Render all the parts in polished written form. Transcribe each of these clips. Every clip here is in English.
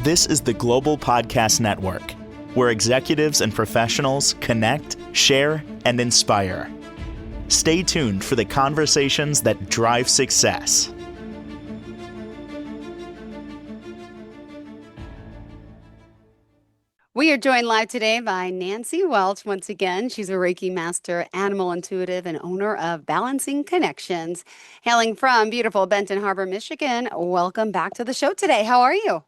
This is the Global Podcast Network, where executives and professionals connect, share, and inspire. Stay tuned for the conversations that drive success. We are joined live today by Nancy Welch. Once again, she's a Reiki master, animal intuitive, and owner of Balancing Connections. Hailing from beautiful Benton Harbor, Michigan. Welcome back to the show today. How are you?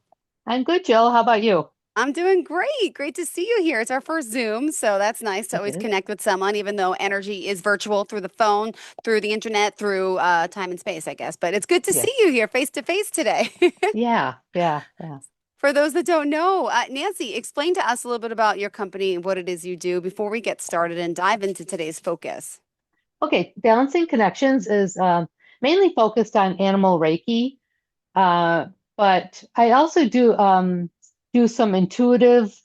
I'm good, Jill. How about you? I'm doing great. Great to see you here. It's our first Zoom, so that's nice to It always is. connect with someone, even though energy is virtual through the phone, through the internet, through time and space, I guess. But it's good to Yeah. see you here face to face today. Yeah. For those that don't know, Nancy, explain to us a little bit about your company and what it is you do before we get started and dive into today's focus. Okay, Balancing Connections is mainly focused on animal Reiki, uh, but I also do some intuitive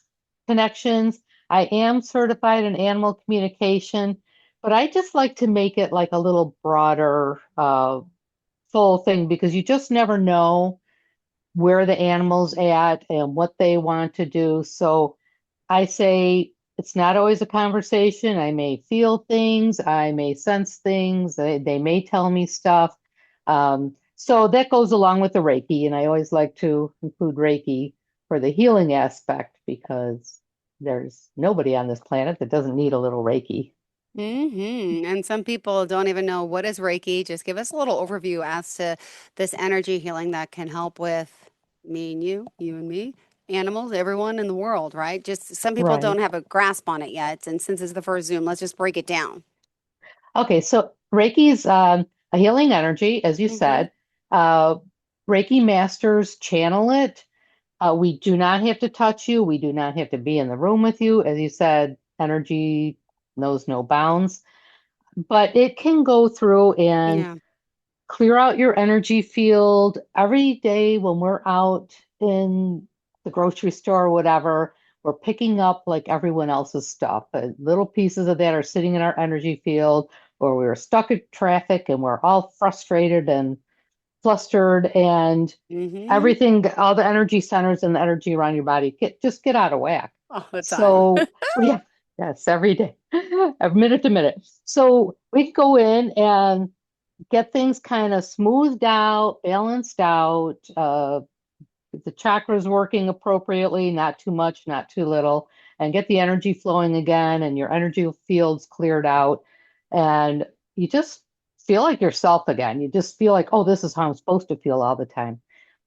connections. I am certified in animal communication, but I just like to make it like a little broader full thing because you just never know where the animal's at and what they want to do. So I say it's not always a conversation. I may feel things, I may sense things, they may tell me stuff. So that goes along with the Reiki, and I always like to include Reiki for the healing aspect because there's nobody on this planet that doesn't need a little Reiki. And some people don't even know what is Reiki. Just give us a little overview as to this energy healing that can help with me and you and me, animals, everyone in the world, right? Just some people don't Right. have a grasp on it yet. And since it's the first Zoom, let's just break it down. Okay, so Reiki is a healing energy, as you Mm-hmm. said. Uh, Reiki masters channel it. We do not have to touch you. We do not have to be in the room with you. As you said, energy knows no bounds, but it can go through and Yeah. clear out your energy field every day when we're out in the grocery store or whatever. We're picking up like everyone else's stuff. Little pieces of that are sitting in our energy field, or we're stuck in traffic and we're all frustrated and flustered and Mm-hmm. everything, all the energy centers and the energy around your body get out of whack. All the time. So yeah, yes, every day, minute to minute. So we go in and get things kind of smoothed out, balanced out, the chakras working appropriately, not too much, not too little, and get the energy flowing again and your energy fields cleared out. And you just feel like yourself again. You just feel like, oh, this is how I'm supposed to feel all the time.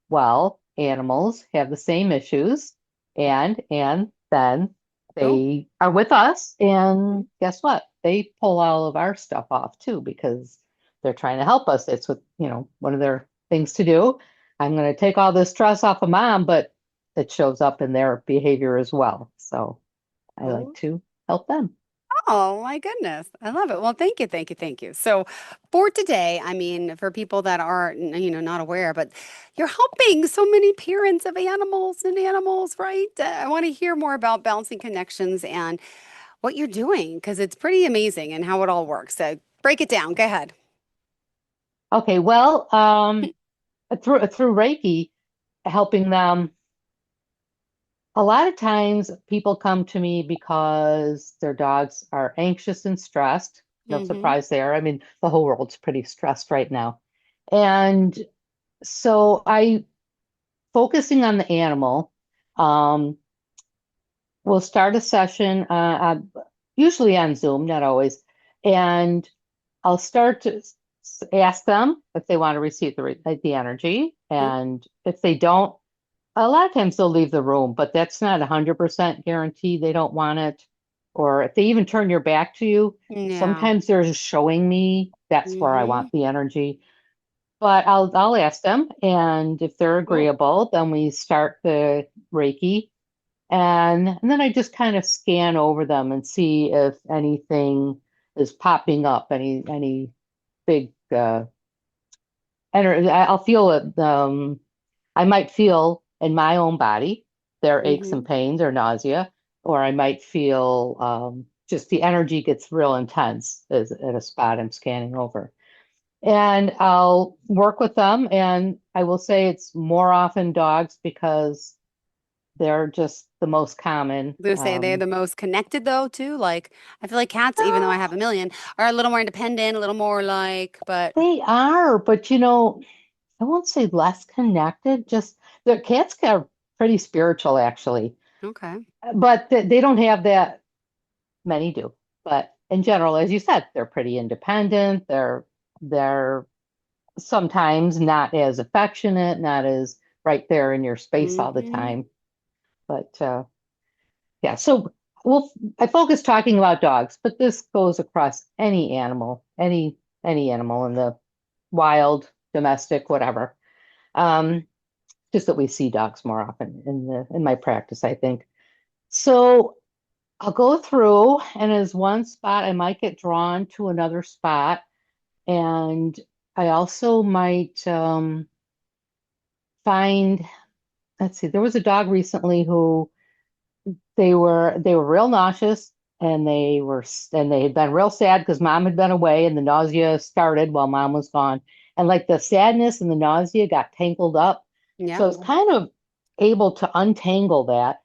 Well, animals have the same issues, and then Oh. they are with us, and guess what? They pull all of our stuff off too because they're trying to help us. It's what, one of their things to do. I'm going to take all this stress off of mom, but it shows up in their behavior as well. So I like Oh. to help them. Oh my goodness. I love it. Well, thank you, thank you, thank you. So for today, I mean, for people that are, not aware, but you're helping so many parents of animals, right? I want to hear more about balancing connections and what you're doing because it's pretty amazing and how it all works. So break it down. Go ahead. Okay, well, through Reiki, helping them. A lot of times people come to me because their dogs are anxious and stressed. No Mm-hmm. surprise there. I mean, the whole world's pretty stressed right now. And so I focusing on the animal, um, we'll start a session, usually on Zoom, not always. And I'll start to ask them if they want to receive the energy. And if they don't, a lot of times they'll leave the room, but that's not 100% guarantee they don't want it. Or if they even turn your back to you, Yeah. sometimes they're just showing me that's where I Mm-hmm. want the energy. But I'll ask them, and if they're Cool. agreeable, then we start the Reiki, and then I just kind of scan over them and see if anything is popping up, any big energy. I'll feel it. I might feel in my own body their aches Mm-hmm. and pains or nausea, or I might feel just the energy gets real intense as, at a spot I'm scanning over. And I'll work with them, and I will say it's more often dogs because They're just the most common. They say they're the most connected though too. Like I feel like cats, even though I have a million, are a little more independent, a little more like, but They are, but I won't say less connected, just their cats are pretty spiritual actually. okay. But they don't have that, many do. But in general, as you said, they're pretty independent. They're sometimes not as affectionate, not as right there in your space all the Hmm. time. But yeah, so I focus talking about dogs, but this goes across any animal, any animal in the wild, domestic, whatever. Um, just that we see dogs more often in my practice, I think. So I'll go through, and as one spot, I might get drawn to another spot, and I also might find. Let's see, there was a dog recently who they were real nauseous, and they had been real sad because mom had been away, and the nausea started while mom was gone, and like the sadness and the nausea got tangled up. So Yeah. I was kind of able to untangle that.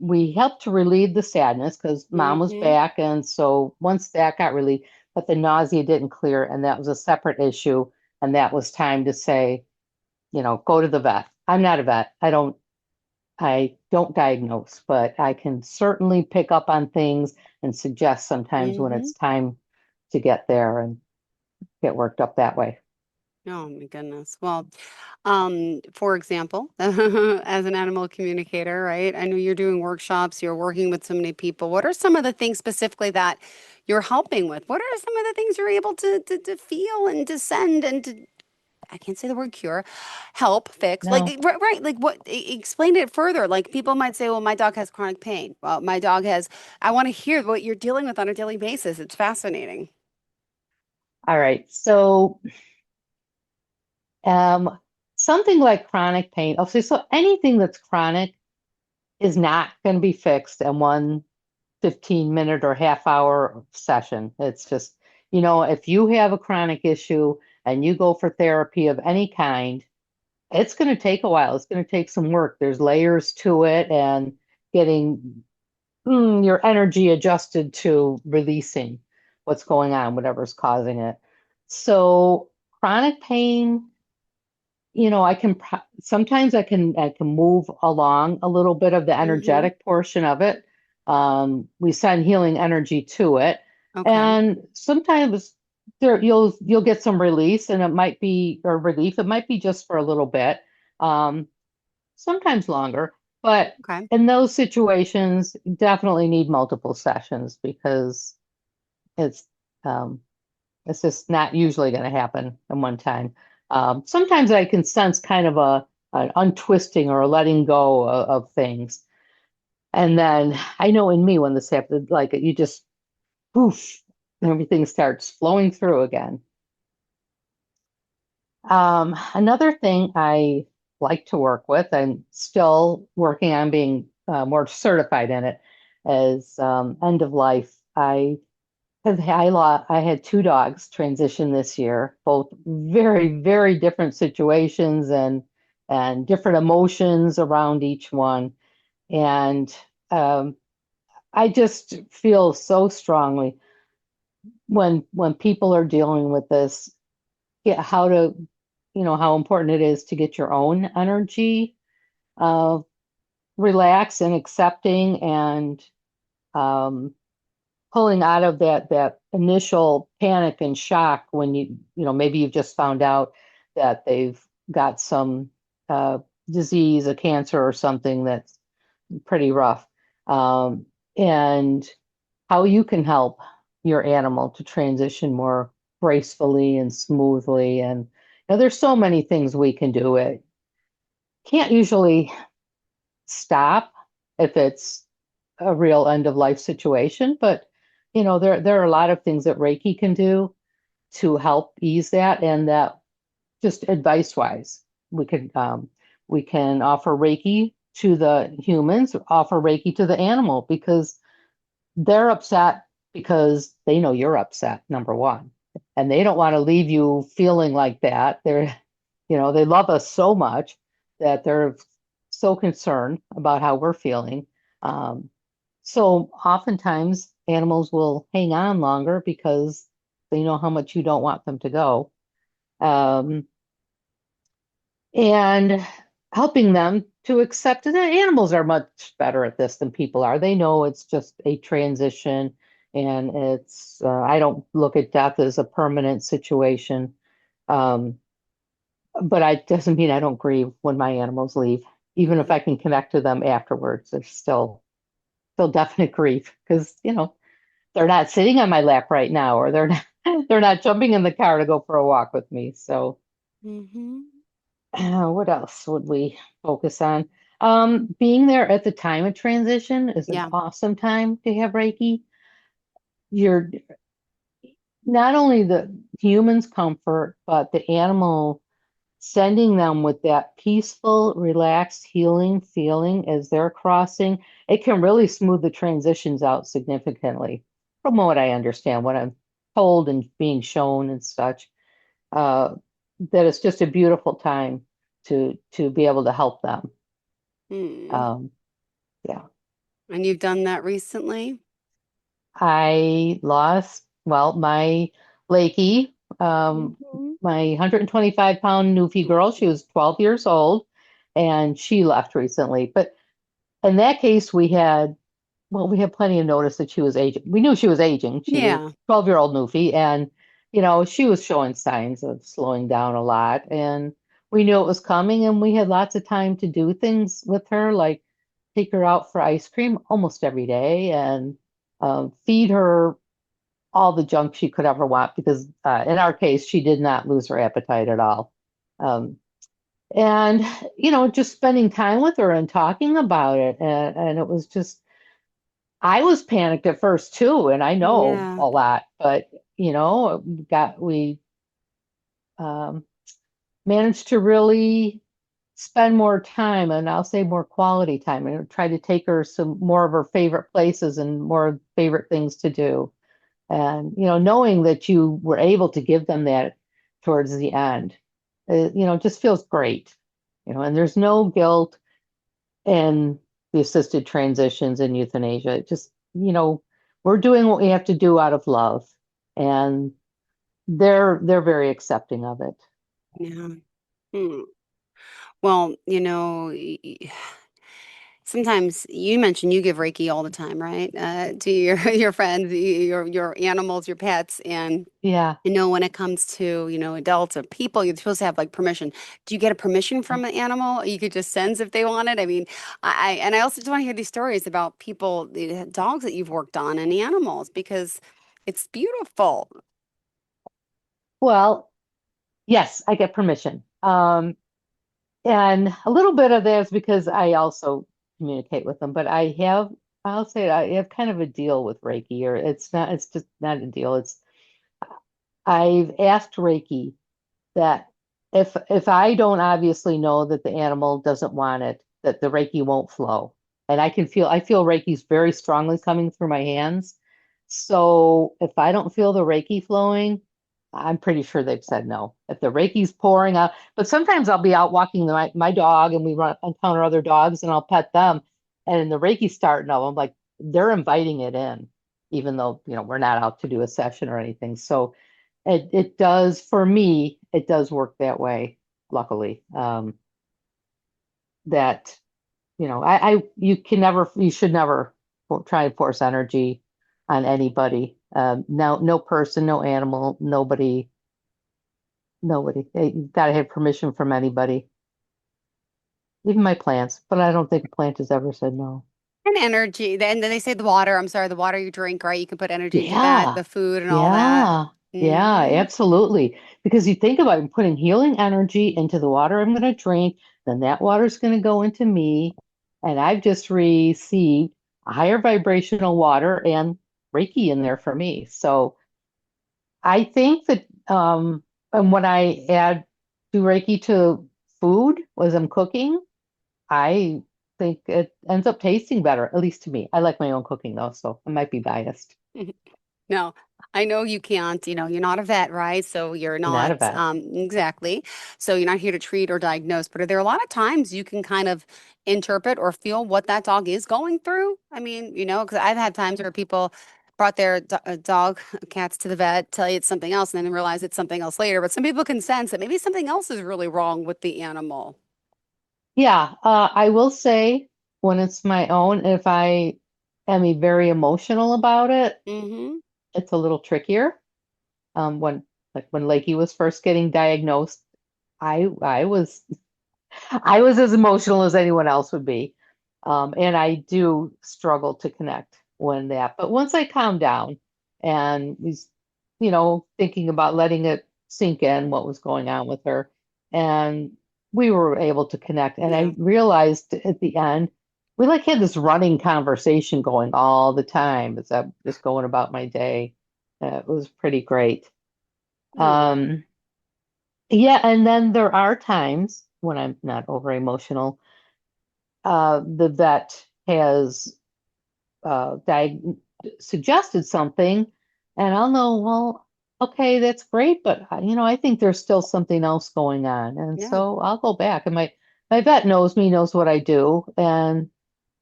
We helped to relieve the sadness because mom was Hmm. back, and so once that got relieved, but the nausea didn't clear, and that was a separate issue, and that was time to say, go to the vet. I'm not a vet. I don't diagnose, but I can certainly pick up on things and suggest sometimes when Hmm. it's time to get there and get worked up that way. Oh my goodness. Well, for example, as an animal communicator, right? I know you're doing workshops, you're working with so many people. What are some of the things specifically that you're helping with? What are some of the things you're able to feel and to send and to, I can't say the word cure, help, fix? Like, No. right, like what, explain it further. Like people might say, well, my dog has chronic pain. Well, my dog has, I want to hear what you're dealing with on a daily basis. It's fascinating. All right. So, um, something like chronic pain. Okay, so anything that's chronic is not going to be fixed in one 15-minute or half-hour session. It's just, if you have a chronic issue and you go for therapy of any kind, it's going to take a while. It's going to take some work. There's layers to it, and getting your energy adjusted to releasing what's going on, whatever's causing it. So chronic pain, sometimes I can move along a little bit of the Hmm. energetic portion of it. We send healing energy to it, Okay. and sometimes you'll get some release, and it might be or relief. It might be just for a little bit, um, sometimes longer. But Okay. in those situations, you definitely need multiple sessions because it's um, it's just not usually going to happen in one time. Sometimes I can sense kind of an untwisting or a letting go of things. And then I know in me when this happens, like you just poof, everything starts flowing through again. Another thing I like to work with, I'm still working on being more certified in it, is end of life. I had two dogs transition this year, both very, very different situations and different emotions around each one. And um, I just feel so strongly when people are dealing with this, how to, how important it is to get your own energy uh, relaxed and accepting and um, pulling out of that initial panic and shock when maybe you've just found out that they've got some uh, disease, a cancer or something that's pretty rough, and how you can help your animal to transition more gracefully and smoothly. And there's so many things we can do. It can't usually stop if it's a real end of life situation, but there are a lot of things that Reiki can do to help ease that, and that just advice wise, we can offer Reiki to the humans, offer Reiki to the animal because they're upset because they know you're upset, number one, and they don't want to leave you feeling like that. They love us so much that they're so concerned about how we're feeling. Um, so oftentimes animals will hang on longer because they know how much you don't want them to go. Um, and helping them to accept that animals are much better at this than people are. They know it's just a transition, and I don't look at death as a permanent situation. Um, but it doesn't mean I don't grieve when my animals leave. Even if Mhm. I can connect to them afterwards, it's still definite grief because, they're not sitting on my lap right now, or they're not they're not jumping in the car to go for a walk with me. So Mhm. what else would we focus on? Being there at the time of transition is an Yeah. awesome time to have Reiki. You're not only the human's comfort, but the animal, sending them with that peaceful, relaxed, healing feeling as they're crossing. It can really smooth the transitions out significantly, from what I understand, what I'm told and being shown and such. Uh, that it's just a beautiful time to be able to help them. Mm. Um, yeah. And you've done that recently? I lost, well, my Lakey, Mhm. my 125-pound Newfie girl. She was 12 years old and she left recently. But in that case, we had plenty of notice that she was aging. We knew she was aging. She was Yeah. 12-year-old Newfie, and she was showing signs of slowing down a lot. And we knew it was coming, and we had lots of time to do things with her, like take her out for ice cream almost every day and feed her all the junk she could ever want because in our case, she did not lose her appetite at all. Um, and, just spending time with her and talking about it. And it was just, I was panicked at first too, and I know Yeah. a lot, but, we um, managed to really spend more time, and I'll say more quality time, and try to take her some more of her favorite places and more favorite things to do. And, knowing that you were able to give them that towards the end, just feels great. And there's no guilt in the assisted transitions and euthanasia. It just, we're doing what we have to do out of love, and they're very accepting of it. Yeah. Mm. Well, sometimes you mentioned you give Reiki all the time, right? To your your friends, your animals, your pets, and Yeah. when it comes to, adults or people, you're supposed to have like permission. Do you get a permission from an animal? You could just sense if they want it. I mean, and I also just want to hear these stories about people, the dogs that you've worked on and animals because it's beautiful. Well, yes, I get permission. And a little bit of that is because I also communicate with them, but I'll say I have kind of a deal with Reiki, or it's just not a deal. I've asked Reiki that if I don't obviously know that the animal doesn't want it, that the Reiki won't flow. And I feel Reiki's very strongly coming through my hands. So if I don't feel the Reiki flowing, I'm pretty sure they've said no. If the Reiki's pouring out, but sometimes I'll be out walking my dog and we encounter other dogs and I'll pet them and the Reiki's starting up. I'm like, they're inviting it in, even though, we're not out to do a session or anything. So it does, for me, it does work that way, luckily. That, you should never try and force energy on anybody. No person, no animal, nobody. You gotta have permission from anybody, even my plants, but I don't think a plant has ever said no. And energy. And then they say the water, I'm sorry, the water you drink, right? You can put energy into that, Yeah, the food and all that. yeah, yeah, Hmm. absolutely. Because you think about it, putting healing energy into the water I'm going to drink, then that water's going to go into me, and I've just received a higher vibrational water and Reiki in there for me. So I think that, and when I do Reiki to food as I'm cooking, I think it ends up tasting better, at least to me. I like my own cooking though, so I might be biased. No, I know you can't, you're not a vet, right? So you're Not a not, vet. exactly. So you're not here to treat or diagnose, but are there a lot of times you can kind of interpret or feel what that dog is going through? I mean, because I've had times where people brought their dog, cats to the vet, tell you it's something else, and then realize it's something else later. But some people can sense that maybe something else is really wrong with the animal. Yeah, I will say when it's my own, if I am very emotional about it, Mm-hmm. it's a little trickier. When like when Lakey was first getting diagnosed, I was I was as emotional as anyone else would be. And I do struggle to connect when that. But once I calmed down and was, thinking about letting it sink in what was going on with her, and we were able to connect. And Yeah. I realized at the end, we like had this running conversation going all the time as I'm just going about my day. It was pretty great. Oh, Um, yeah, and then there are times when I'm not over emotional. The vet has diag suggested something, and I'll know, well, okay, that's great, but I think there's still something else going on, and yeah. so I'll go back. And my vet knows me, knows what I do, and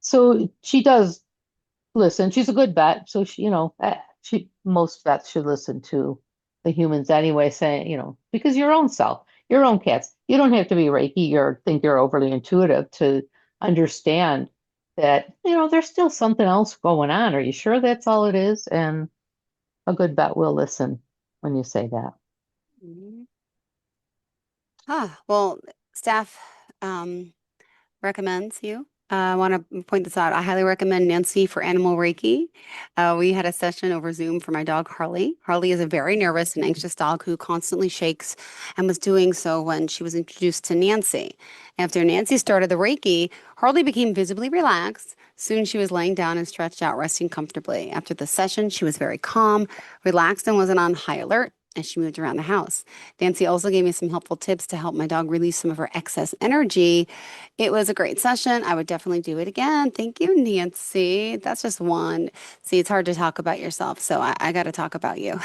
so she does listen. She's a good vet, so she most vets should listen to the humans anyway, saying, because your own self, your own cats, you don't have to be Reiki or think you're overly intuitive to understand that, there's still something else going on. Are you sure that's all it is? And a good vet will listen when you say that. Mhm. Well, staff recommends you. I want to point this out. I highly recommend Nancy for Animal Reiki. We had a session over Zoom for my dog Harley. Harley is a very nervous and anxious dog who constantly shakes and was doing so when she was introduced to Nancy. After Nancy started the Reiki, Harley became visibly relaxed. Soon she was laying down and stretched out, resting comfortably. After the session, she was very calm, relaxed, and wasn't on high alert as she moved around the house. Nancy also gave me some helpful tips to help my dog release some of her excess energy. It was a great session. I would definitely do it again. Thank you, Nancy. That's just one. See, it's hard to talk about yourself, so I got to talk about you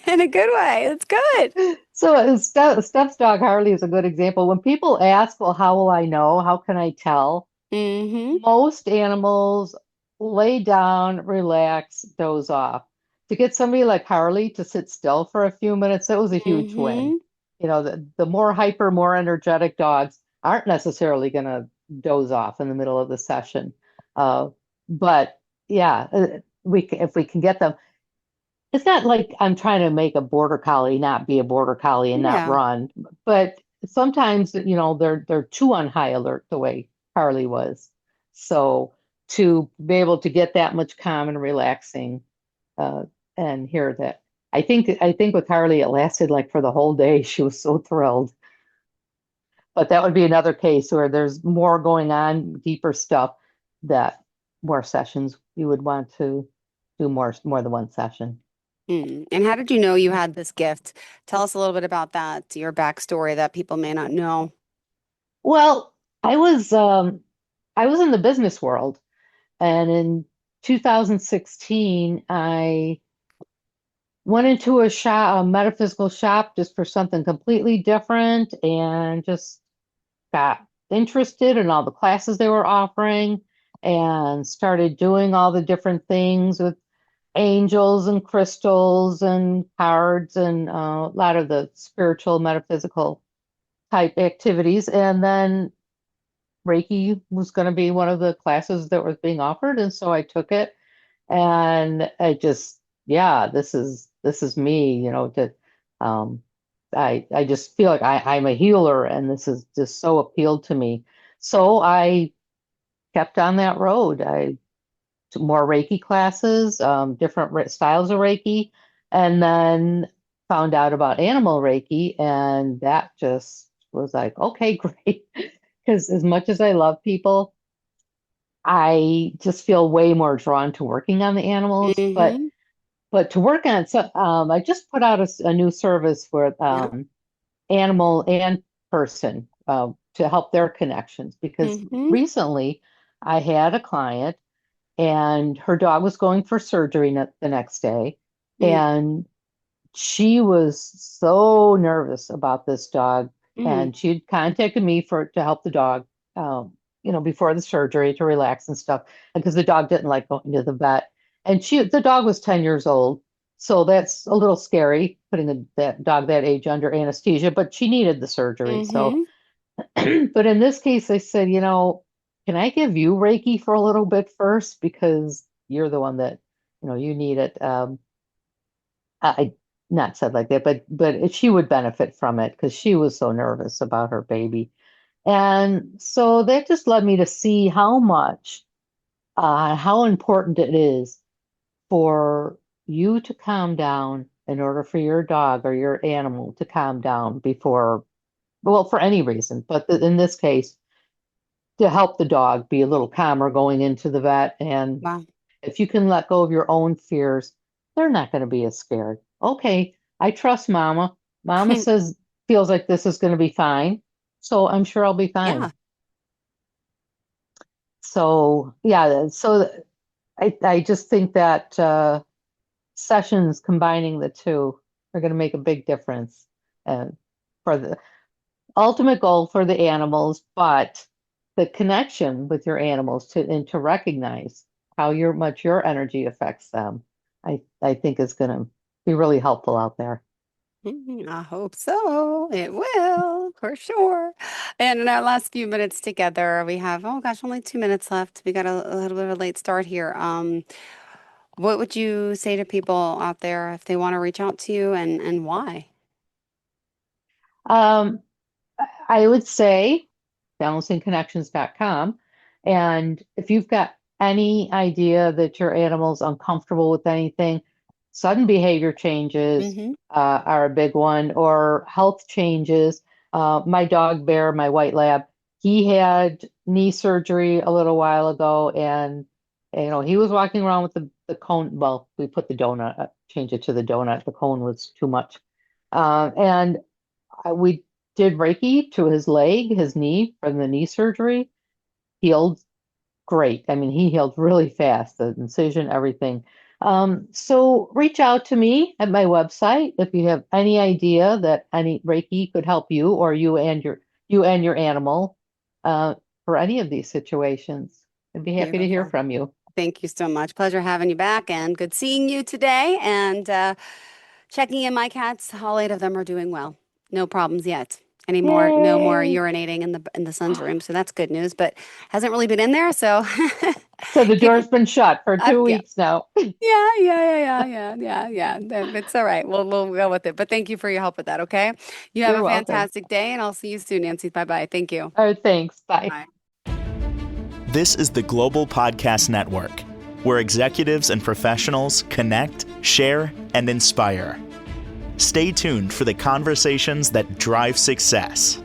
in a good way. It's good. So Steph's dog Harley is a good example. When people ask, well, how will I know? How can I tell? Mm-hmm. Most animals lay down, relax, doze off. To get somebody like Harley to sit still for a few minutes, that was a huge win. Mm-hmm. The more hyper, more energetic dogs aren't necessarily going to doze off in the middle of the session. Uh, but yeah, if we can get them, it's not like I'm trying to make a border collie not be a border collie and not Yeah. run, but sometimes, they're too on high alert the way Harley was. So to be able to get that much calm and relaxing, uh, and hear that, I think with Harley it lasted like for the whole day. She was so thrilled. But that would be another case where there's more going on, deeper stuff, that more sessions you would want to do more than one session. Mm. And how did you know you had this gift? Tell us a little bit about that, your backstory that people may not know. Well, I was in the business world, and in 2016 I went into a metaphysical shop just for something completely different, and just got interested in all the classes they were offering and started doing all the different things with angels and crystals and cards and a lot of the spiritual metaphysical type activities. And then Reiki was going to be one of the classes that was being offered, and so I took it, and I just, yeah, this is me, to um I just feel like I'm a healer, and this is just so appealed to me. So I kept on that road. I took more Reiki classes, different styles of Reiki, and then found out about animal Reiki, and that just was like, okay, great. Because as much as I love people, I just feel way more drawn to working on the animals. But Mm-hmm. but to work on, so I just put out a new service for Yeah. animal and person, to help their connections, because Mm-hmm. recently I had a client and her dog was going for surgery the next day. Mm, And she was so nervous about this dog, mm, and she'd contacted me to help the dog, before the surgery to relax and stuff, because the dog didn't like going to the vet. And the dog was 10 years old, so that's a little scary putting that dog that age under anesthesia. But she needed the surgery, so. mm-hmm. But in this case, I said, can I give you Reiki for a little bit first because you're the one that, you need it. I not said like that, but she would benefit from it because she was so nervous about her baby. And so that just led me to see how important it is for you to calm down in order for your dog or your animal to calm down before, well, for any reason, but in this case, to help the dog be a little calmer going into the vet. And Wow. if you can let go of your own fears, they're not going to be as scared. Okay, I trust Mama. Mama feels like this is going to be fine. So I'm sure I'll be Yeah. fine. So yeah, so I just think that sessions combining the two are going to make a big difference uh, for the ultimate goal for the animals, but the connection with your animals to recognize how much your energy affects them, I think is going to be really helpful out there. I hope so. It will, for sure. And in our last few minutes together, we have, oh gosh, only 2 minutes left. We got a little bit of a late start here. What would you say to people out there if they want to reach out to you and why? Um, I would say balancingconnections.com. And if you've got any idea that your animal's uncomfortable with anything, sudden behavior changes Mm-hmm. are a big one, or health changes. My dog Bear, my white lab, he had knee surgery a little while ago, and he was walking around with the cone. Well, we put the donut, change it to the donut. The cone was too much. And we did Reiki to his leg, his knee from the knee surgery. Healed great. I mean, he healed really fast, the incision, everything. So reach out to me at my website if you have any idea that any Reiki could help you or you and your animal for any of these situations. I'd be happy to hear Beautiful. from you. Thank you so much. Pleasure having you back and good seeing you today. And checking in my cats, all 8 of them are doing well. No problems yet. Anymore, no more Yay! urinating in the son's room. So that's good news, but hasn't really been in there. So So the keep, door's been shut for two yeah, weeks now. yeah. It's all right. We'll go with it. But thank you for your help with that. Okay. You have You're a welcome. fantastic day and I'll see you soon, Nancy. Bye bye. Thank you. All right, thanks. Bye. Bye. This is the Global Podcast Network, where executives and professionals connect, share, and inspire. Stay tuned for the conversations that drive success.